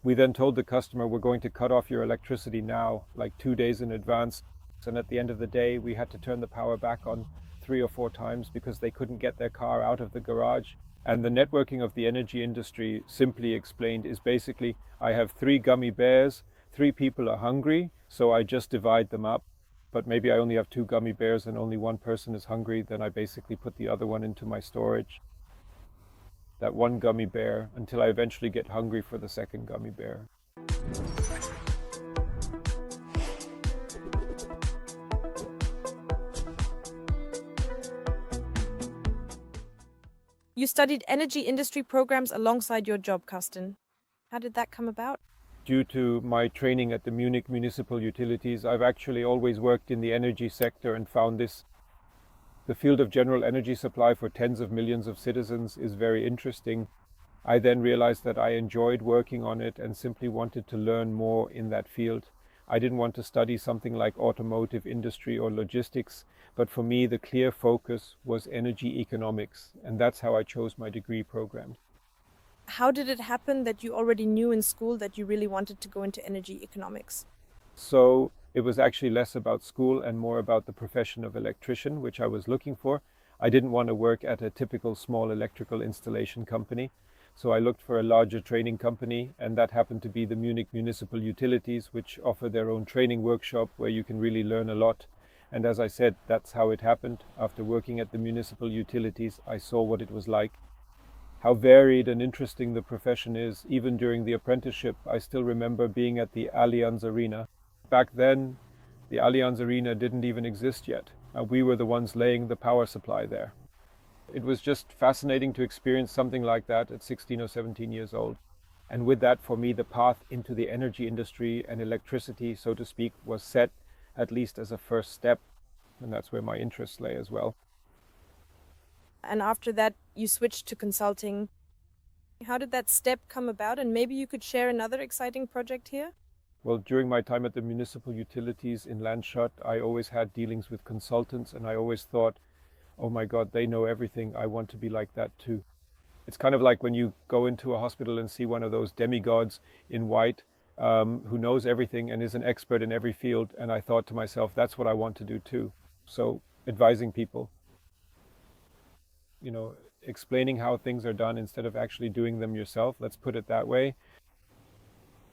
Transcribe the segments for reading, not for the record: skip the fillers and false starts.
We then told the customer, we're going to cut off your electricity now, like 2 days in advance. And at the end of the day, we had to turn the power back on 3 or 4 times because they couldn't get their car out of the garage. And the networking of the energy industry, simply explained, is basically, I have 3 gummy bears, 3 people are hungry, so I just divide them up. But maybe I only have 2 gummy bears and only one person is hungry, then I basically put the other one into my storage. That one gummy bear until I eventually get hungry for the second gummy bear. You studied energy industry programs alongside your job, Carsten. How did that come about? Due to my training at the Munich Municipal Utilities, I've actually always worked in the energy sector and found the field of general energy supply for tens of millions of citizens is very interesting. I then realized that I enjoyed working on it and simply wanted to learn more in that field. I didn't want to study something like automotive industry or logistics, but for me the clear focus was energy economics, and that's how I chose my degree program. How did it happen that you already knew in school that you really wanted to go into energy economics? So it was actually less about school and more about the profession of electrician, which I was looking for. I didn't want to work at a typical small electrical installation company. So I looked for a larger training company, and that happened to be the Munich Municipal Utilities, which offer their own training workshop where you can really learn a lot. And as I said, that's how it happened. After working at the municipal utilities, I saw what it was like, how varied and interesting the profession is. Even during the apprenticeship, I still remember being at the Allianz Arena. Back then, the Allianz Arena didn't even exist yet. We were the ones laying the power supply there. It was just fascinating to experience something like that at 16 or 17 years old. And with that, for me, the path into the energy industry and electricity, so to speak, was set, at least as a first step. And that's where my interests lay as well. And after that, you switched to consulting. How did that step come about? And maybe you could share another exciting project here? Well, during my time at the municipal utilities in Landshut, I always had dealings with consultants, and I always thought, oh my God, they know everything. I want to be like that too. It's kind of like when you go into a hospital and see one of those demigods in white who knows everything and is an expert in every field. And I thought to myself, that's what I want to do too. So advising people, explaining how things are done instead of actually doing them yourself. Let's put it that way.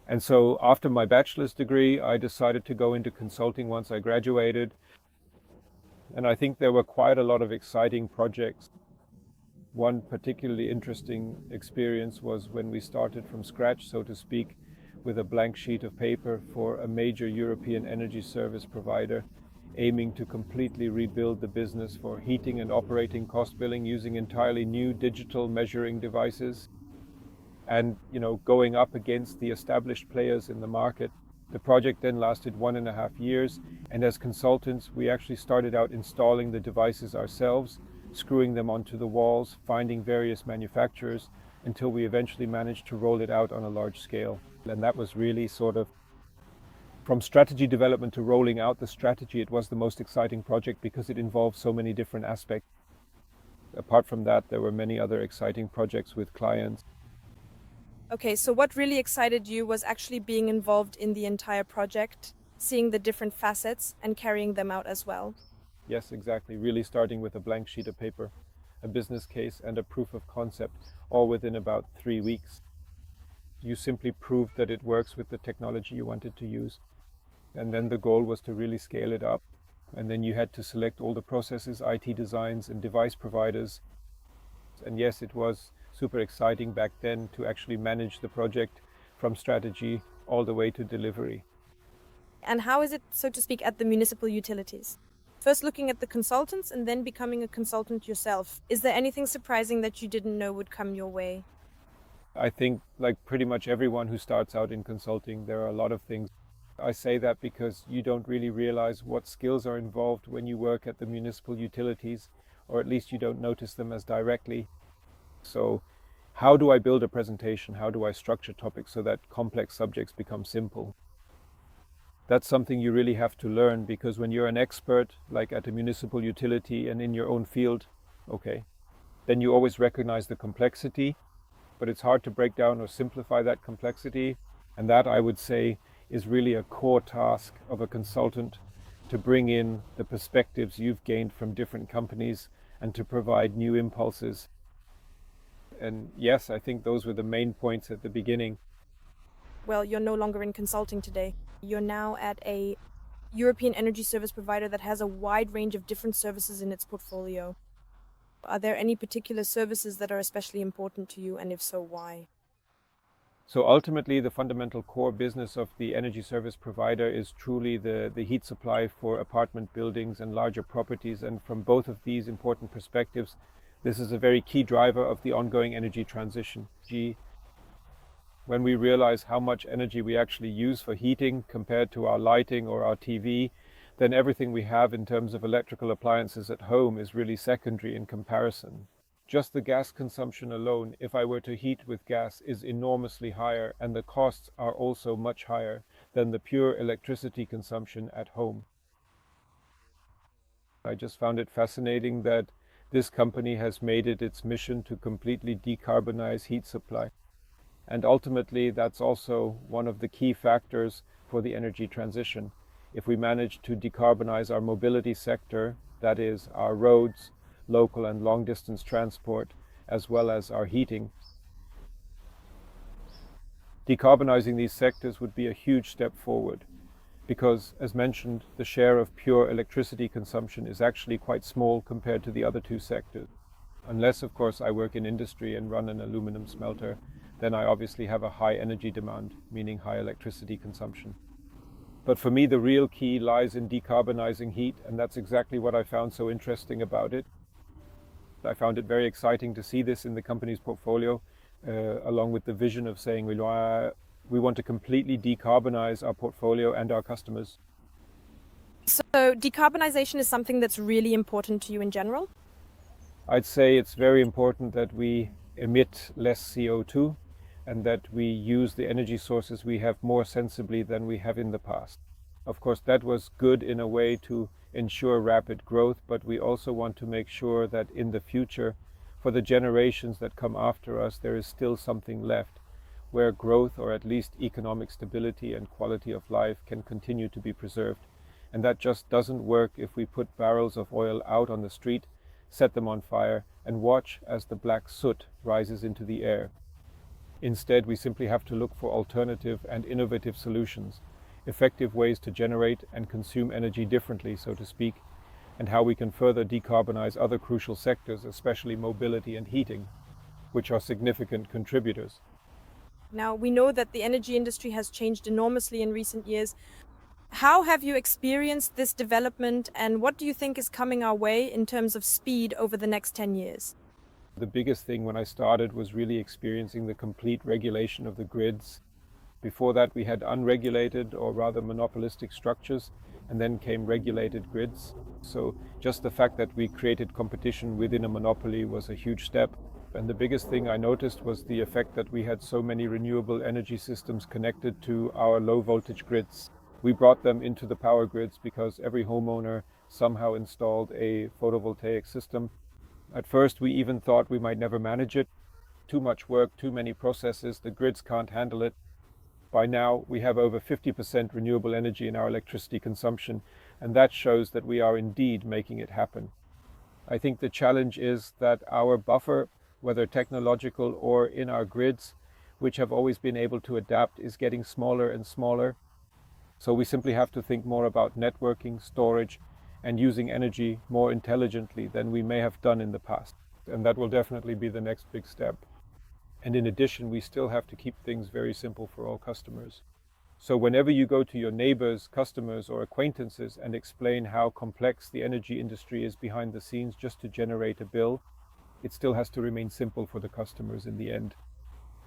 And so after my bachelor's degree, I decided to go into consulting once I graduated. And I think there were quite a lot of exciting projects. One particularly interesting experience was when we started from scratch, so to speak, with a blank sheet of paper for a major European energy service provider, aiming to completely rebuild the business for heating and operating cost billing using entirely new digital measuring devices. And, going up against the established players in the market. The project then lasted 1.5 years, and as consultants, we actually started out installing the devices ourselves, screwing them onto the walls, finding various manufacturers, until we eventually managed to roll it out on a large scale. And that was really sort of, from strategy development to rolling out the strategy, it was the most exciting project because it involved so many different aspects. Apart from that, there were many other exciting projects with clients. Okay, so what really excited you was actually being involved in the entire project, seeing the different facets and carrying them out as well. Yes, exactly. Really starting with a blank sheet of paper, a business case and a proof of concept, all within about 3 weeks. You simply proved that it works with the technology you wanted to use. And then the goal was to really scale it up. And then you had to select all the processes, IT designs and device providers. And yes, it was super exciting back then to actually manage the project from strategy all the way to delivery. And how is it, so to speak, at the municipal utilities? First looking at the consultants and then becoming a consultant yourself. Is there anything surprising that you didn't know would come your way? I think, like pretty much everyone who starts out in consulting, there are a lot of things. I say that because you don't really realize what skills are involved when you work at the municipal utilities, or at least you don't notice them as directly. So how do I build a presentation? How do I structure topics so that complex subjects become simple? That's something you really have to learn, because when you're an expert, like at a municipal utility and in your own field, okay, then you always recognize the complexity, but it's hard to break down or simplify that complexity. And that, I would say, is really a core task of a consultant, to bring in the perspectives you've gained from different companies and to provide new impulses. And yes, I think those were the main points at the beginning. Well, you're no longer in consulting today. You're now at a European energy service provider that has a wide range of different services in its portfolio. Are there any particular services that are especially important to you, and if so, why? So ultimately, the fundamental core business of the energy service provider is truly the heat supply for apartment buildings and larger properties. And from both of these important perspectives, this is a very key driver of the ongoing energy transition. When we realize how much energy we actually use for heating compared to our lighting or our TV, then everything we have in terms of electrical appliances at home is really secondary in comparison. Just the gas consumption alone, if I were to heat with gas, is enormously higher, and the costs are also much higher than the pure electricity consumption at home. I just found it fascinating that this company has made it its mission to completely decarbonize heat supply. And ultimately, that's also one of the key factors for the energy transition. If we manage to decarbonize our mobility sector, that is our roads, local and long distance transport, as well as our heating, decarbonizing these sectors would be a huge step forward, because, as mentioned, the share of pure electricity consumption is actually quite small compared to the other two sectors. Unless, of course, I work in industry and run an aluminum smelter, then I obviously have a high energy demand, meaning high electricity consumption. But for me, the real key lies in decarbonizing heat, and that's exactly what I found so interesting about it. I found it very exciting to see this in the company's portfolio, along with the vision of saying we want to completely decarbonize our portfolio and our customers. So, decarbonization is something that's really important to you in general? I'd say it's very important that we emit less CO2 and that we use the energy sources we have more sensibly than we have in the past. Of course, that was good in a way to ensure rapid growth, but we also want to make sure that in the future, for the generations that come after us, there is still something left where growth, or at least economic stability and quality of life, can continue to be preserved. And that just doesn't work if we put barrels of oil out on the street, set them on fire, and watch as the black soot rises into the air. Instead, we simply have to look for alternative and innovative solutions, effective ways to generate and consume energy differently, so to speak, and how we can further decarbonize other crucial sectors, especially mobility and heating, which are significant contributors. Now, we know that the energy industry has changed enormously in recent years. How have you experienced this development, and what do you think is coming our way in terms of speed over the next 10 years? The biggest thing when I started was really experiencing the complete regulation of the grids. Before that, we had unregulated, or rather monopolistic structures, and then came regulated grids. So just the fact that we created competition within a monopoly was a huge step. And the biggest thing I noticed was the effect that we had so many renewable energy systems connected to our low voltage grids. We brought them into the power grids because every homeowner somehow installed a photovoltaic system. At first, we even thought we might never manage it. Too much work, too many processes, the grids can't handle it. By now, we have over 50% renewable energy in our electricity consumption, and that shows that we are indeed making it happen. I think the challenge is that our buffer, whether technological or in our grids, which have always been able to adapt, is getting smaller and smaller. So we simply have to think more about networking, storage, and using energy more intelligently than we may have done in the past. And that will definitely be the next big step. And in addition, we still have to keep things very simple for all customers. So whenever you go to your neighbors, customers, or acquaintances and explain how complex the energy industry is behind the scenes just to generate a bill, it still has to remain simple for the customers in the end.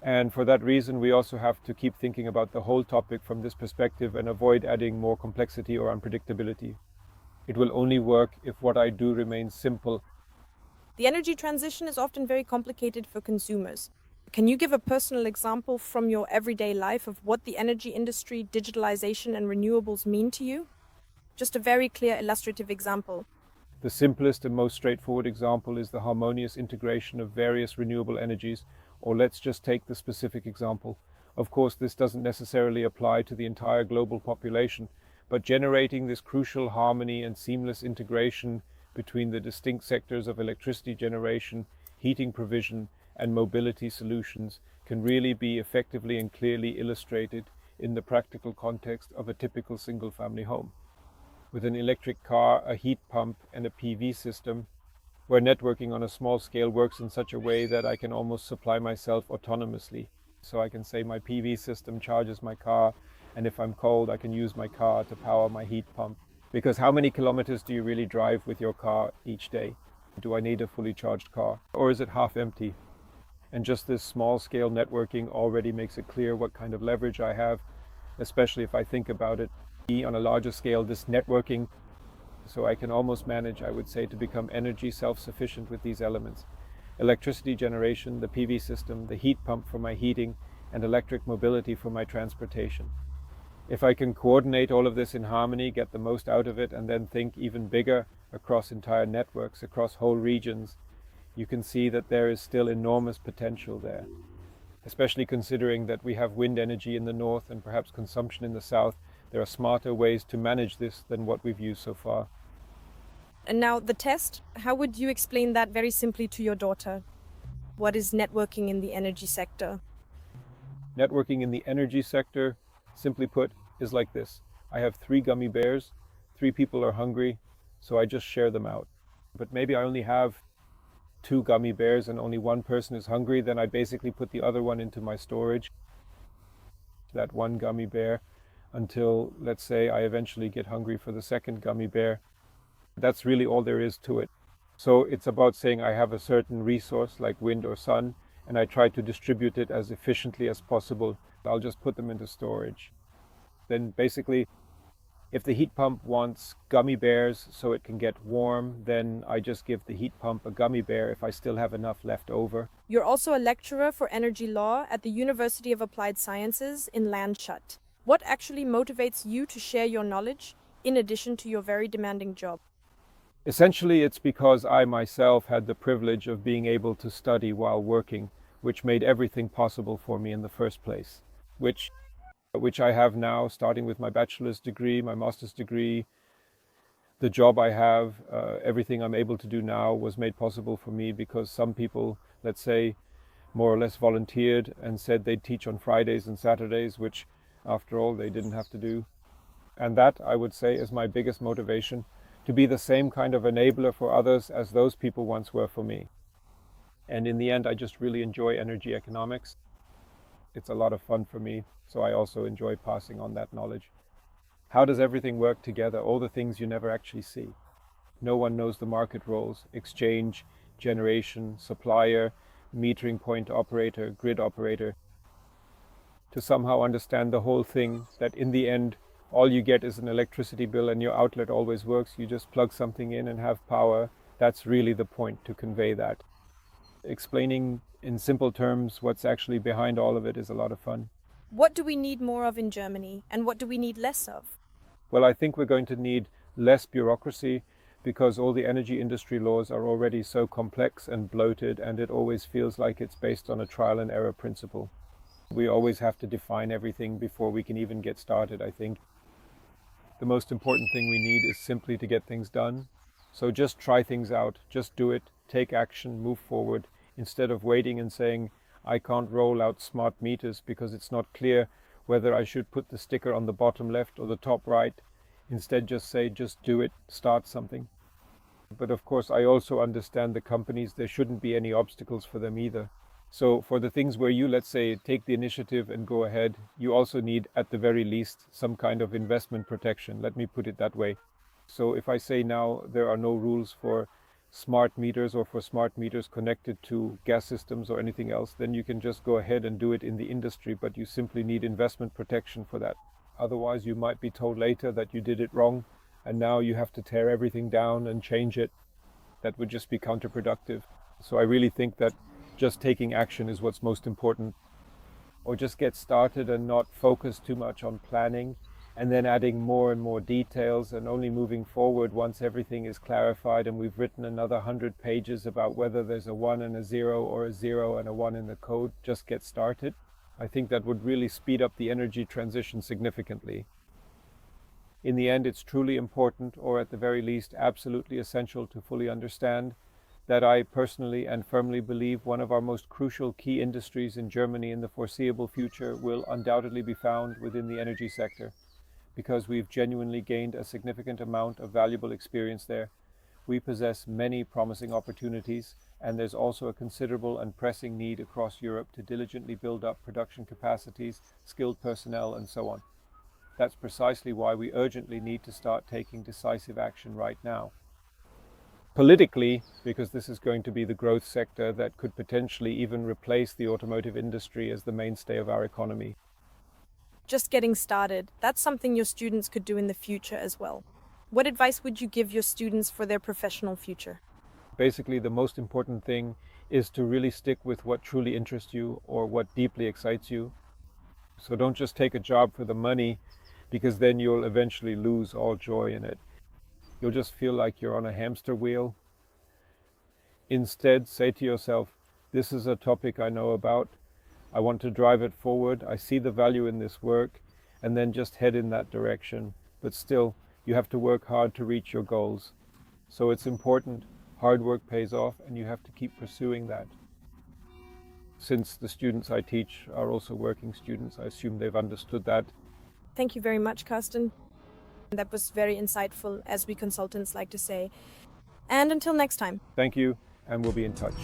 And for that reason, we also have to keep thinking about the whole topic from this perspective and avoid adding more complexity or unpredictability. It will only work if what I do remains simple. The energy transition is often very complicated for consumers. Can you give a personal example from your everyday life of what the energy industry, digitalization, and renewables mean to you? Just a very clear illustrative example. The simplest and most straightforward example is the harmonious integration of various renewable energies, or let's just take the specific example Of course, this doesn't necessarily apply to the entire global population, but generating this crucial harmony and seamless integration between the distinct sectors of electricity generation, heating provision, and mobility solutions can really be effectively and clearly illustrated in the practical context of a typical single-family home. With an electric car, a heat pump, and a PV system, where networking on a small scale works in such a way that I can almost supply myself autonomously. So I can say my PV system charges my car, and if I'm cold, I can use my car to power my heat pump. Because how many kilometers do you really drive with your car each day? Do I need a fully charged car? Or is it half empty? And just this small scale networking already makes it clear what kind of leverage I have, especially if I think about it on a larger scale, this networking, so I can almost manage, I would say, to become energy self-sufficient with these elements. Electricity generation, the PV system, the heat pump for my heating, and electric mobility for my transportation. If I can coordinate all of this in harmony, get the most out of it, and then think even bigger across entire networks, across whole regions, you can see that there is still enormous potential there. Especially considering that we have wind energy in the north and perhaps consumption in the south, there are smarter ways to manage this than what we've used so far. And now the test, how would you explain that very simply to your daughter? What is networking in the energy sector? Networking in the energy sector, simply put, is like this. I have 3 gummy bears, 3 people are hungry, so I just share them out. But maybe I only have 2 gummy bears and only 1 person is hungry, then I basically put the other one into my storage, that 1 gummy bear, until, let's say, I eventually get hungry for the second gummy bear. That's really all there is to it. So it's about saying I have a certain resource like wind or sun, and I try to distribute it as efficiently as possible. I'll just put them into storage. Then basically, if the heat pump wants gummy bears so it can get warm, then I just give the heat pump a gummy bear if I still have enough left over. You're also a lecturer for energy law at the University of Applied Sciences in Landshut. What actually motivates you to share your knowledge in addition to your very demanding job? Essentially, it's because I myself had the privilege of being able to study while working, which made everything possible for me in the first place, which I have now, starting with my bachelor's degree, my master's degree, the job I have, everything I'm able to do now was made possible for me because some people, let's say, more or less volunteered and said they'd teach on Fridays and Saturdays, which after all they didn't have to do. And that, I would say, is my biggest motivation, to be the same kind of enabler for others as those people once were for me. And in the end, I just really enjoy energy economics. It's a lot of fun for me, so I also enjoy passing on that knowledge. How does everything work together? All the things you never actually see. No one knows the market roles: exchange, generation, supplier, metering point operator, grid operator. To somehow understand the whole thing, that in the end, all you get is an electricity bill and your outlet always works. You just plug something in and have power. That's really the point, to convey that. Explaining in simple terms what's actually behind all of it is a lot of fun. What do we need more of in Germany, and what do we need less of? Well, I think we're going to need less bureaucracy because all the energy industry laws are already so complex and bloated, and it always feels like it's based on a trial and error principle. We always have to define everything before we can even get started, I think. The most important thing we need is simply to get things done. So just try things out, just do it, take action, move forward, instead of waiting and saying, I can't roll out smart meters because it's not clear whether I should put the sticker on the bottom left or the top right. Instead, just say, just do it, start something. But of course, I also understand the companies, there shouldn't be any obstacles for them either. So for the things where you, let's say, take the initiative and go ahead, you also need, at the very least, some kind of investment protection. Let me put it that way. So if I say now there are no rules for smart meters or for smart meters connected to gas systems or anything else, then you can just go ahead and do it in the industry, but you simply need investment protection for that. Otherwise, you might be told later that you did it wrong, and now you have to tear everything down and change it. That would just be counterproductive. So I really think that just taking action is what's most important. Or just get started and not focus too much on planning and then adding more and more details and only moving forward once everything is clarified and we've written another 100 pages about whether there's a 1 and a 0 or a 0 and a 1 in the code. Just get started. I think that would really speed up the energy transition significantly. In the end, it's truly important, or at the very least, absolutely essential to fully understand that I personally and firmly believe one of our most crucial key industries in Germany in the foreseeable future will undoubtedly be found within the energy sector, because we've genuinely gained a significant amount of valuable experience there. We possess many promising opportunities, and there's also a considerable and pressing need across Europe to diligently build up production capacities, skilled personnel, and so on. That's precisely why we urgently need to start taking decisive action right now. Politically, because this is going to be the growth sector that could potentially even replace the automotive industry as the mainstay of our economy. Just getting started, that's something your students could do in the future as well. What advice would you give your students for their professional future? Basically, the most important thing is to really stick with what truly interests you or what deeply excites you. So don't just take a job for the money, because then you'll eventually lose all joy in it. You'll just feel like you're on a hamster wheel. Instead, say to yourself, this is a topic I know about. I want to drive it forward. I see the value in this work, and then just head in that direction. But still, you have to work hard to reach your goals. So it's important. Hard work pays off, and you have to keep pursuing that. Since the students I teach are also working students, I assume they've understood that. Thank you very much, Carsten. That was very insightful, as we consultants like to say. And until next time. Thank you, and we'll be in touch.